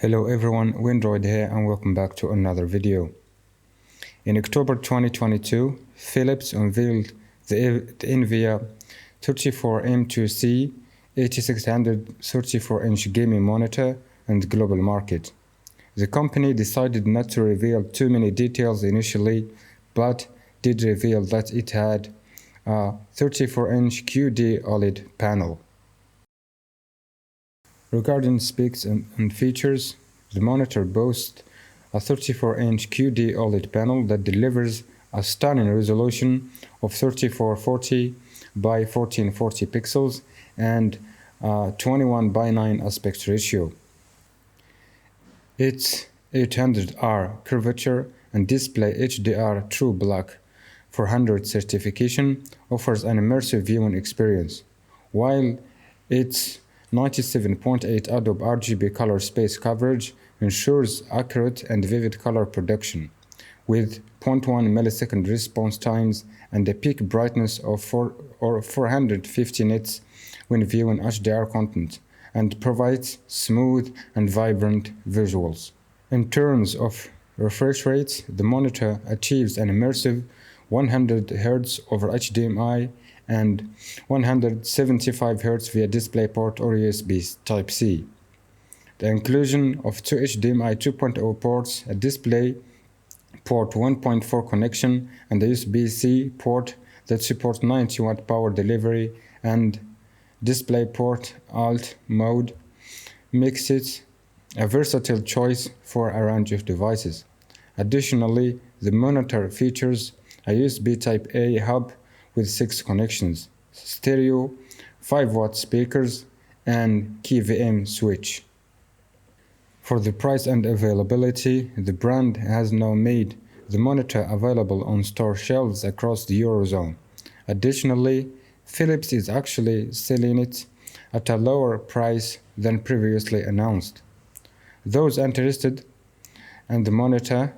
Hello everyone, Windroid here and welcome back to another video. In October 2022, Philips unveiled the Evnia 34M2C8600 34-inch gaming monitor on the global market. The company decided not to reveal too many details initially, but did reveal that it had a 34-inch QD OLED panel. Regarding specs and features, the monitor boasts a 34-inch QD OLED panel that delivers a stunning resolution of 3440 by 1440 pixels and a 21:9 aspect ratio. Its 800R curvature and display HDR True Black 400 certification offers an immersive viewing experience, while its 97.8 Adobe RGB color space coverage ensures accurate and vivid color production, with 0.1 millisecond response times and a peak brightness of 450 nits when viewing HDR content, and provides smooth and vibrant visuals. In terms of refresh rates, the monitor achieves an immersive 100 Hz over HDMI and 175 Hz via DisplayPort or USB Type-C. The inclusion of two HDMI 2.0 ports, a DisplayPort 1.4 connection, and a USB-C port that supports 90 watt power delivery and DisplayPort Alt mode makes it a versatile choice for a range of devices. Additionally, the monitor features a USB Type-A hub with 6 connections, stereo, 5-watt speakers, and KVM switch. For the price and availability, the brand has now made the monitor available on store shelves across the Eurozone. Additionally, Philips is actually selling it at a lower price than previously announced. Those interested in the monitor